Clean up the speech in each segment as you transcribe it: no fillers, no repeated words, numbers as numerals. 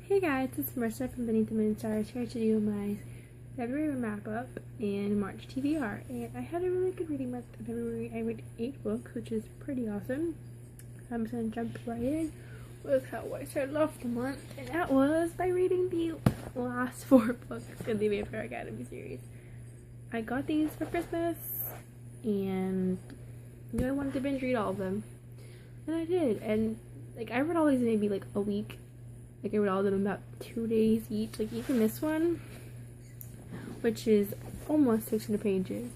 Hey guys, it's Marissa from Beneath the Moon Stars here to do my February wrap up and March TBR. And I had a really good reading month in February. I read 8 books, which is pretty awesome. I'm just gonna jump right in with how I started off the month, and that was by reading the last 4 books in the Vampire Academy series. I got these for Christmas and I wanted to binge read all of them, and I did. And like I read all these in maybe like a week. Like I read all of them in about 2 days each. Like even this one, which is almost 600 pages,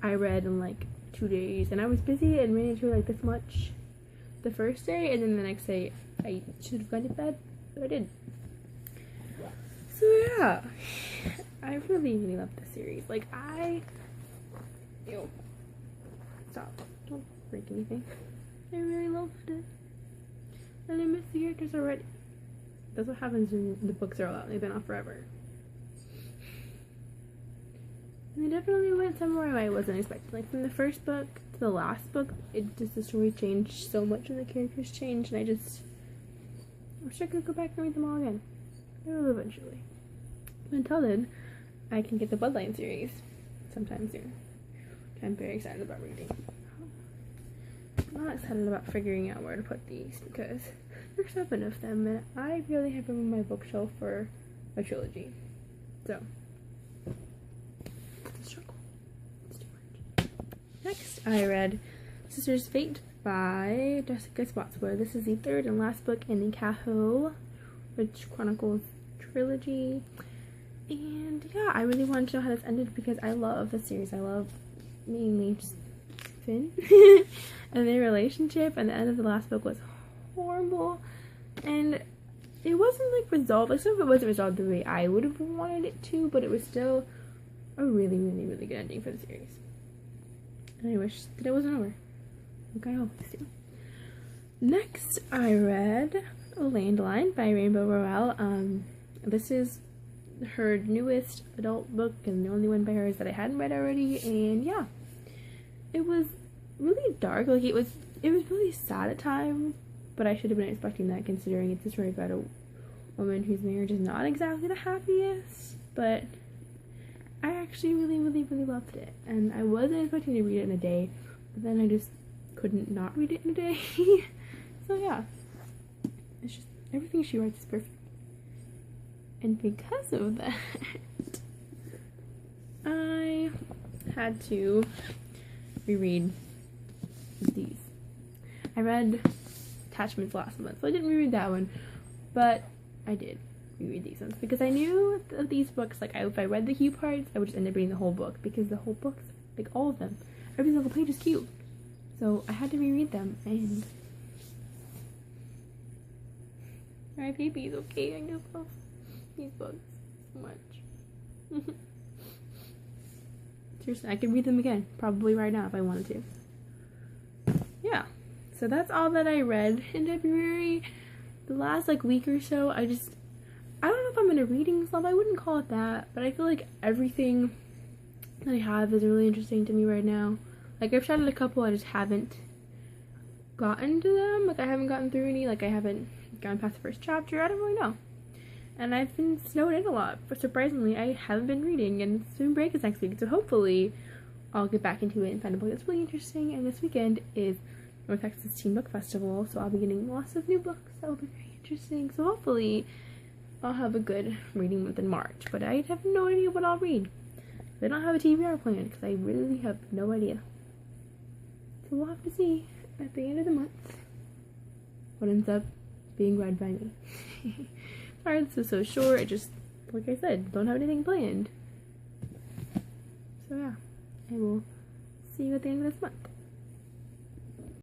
I read in like 2 days, and I was busy and managed to read like this much the first day, and then the next day I should have gone to bed, but I did. So yeah, I really love this series. Like stop, don't break anything. I really loved it, and I miss the characters already. That's what happens when the books are all out. They've been out forever. And they definitely went somewhere I wasn't expecting. Like from the first book to the last book, the story changed so much and the characters changed, and I'm sure gonna go back and read them all again. I will eventually. But until then, I can get the Bloodline series sometime soon, which I'm very excited about reading. I'm not excited about figuring out where to put these because there's 7 of them, and I really have them on my bookshelf for a trilogy. So, it's a struggle. It's too much. Next, I read Sister's Fate by Jessica Spotswood. This is the 3rd and last book in the Caho, which chronicles trilogy. And yeah, I really wanted to know how this ended because I love the series. I love mainly just Finn and their relationship, and the end of the last book was horrible, and it wasn't like resolved. Like some of it wasn't resolved the way I would have wanted it to, but it was still a really good ending for the series, and I wish that it wasn't over. Like I always do. Next, I read A Landline by Rainbow Rowell. This is her newest adult book and the only one by hers that I hadn't read already, and yeah, it was really dark. Like it was really sad at times, but I should have been expecting that considering it's a story about a woman whose marriage is not exactly the happiest. But I actually really loved it, and I wasn't expecting to read it in a day, but then I just couldn't not read it in a day. So yeah, it's just everything she writes is perfect, and because of that I had to reread these. I read Attachments last month, so I didn't reread that one, but I did reread these ones because I knew that these books, like if I read the cute parts, I would just end up reading the whole book because the whole book, like all of them, every single page is cute. So I had to reread them, and my baby's okay. I just love these books so much. Seriously, I could read them again, probably right now if I wanted to. Yeah, so that's all that I read in February. The last like week or so, I don't know if I'm in a reading slump. I wouldn't call it that, but I feel like everything that I have is really interesting to me right now. Like I've tried a couple, I just haven't gotten to them. Like I haven't gotten through any. Like I haven't gone past the first chapter. I don't really know. And I've been snowed in a lot, but surprisingly, I haven't been reading, and spring break is next week, so hopefully I'll get back into it and find a book that's really interesting. And this weekend is North Texas Teen Book Festival, so I'll be getting lots of new books that will be very interesting. So hopefully I'll have a good reading month in March, but I have no idea what I'll read. I don't have a TBR planned because I really have no idea. So we'll have to see at the end of the month what ends up being read by me. Sorry, this is so short. I just, like I said, don't have anything planned. So yeah, I will see you at the end of this month.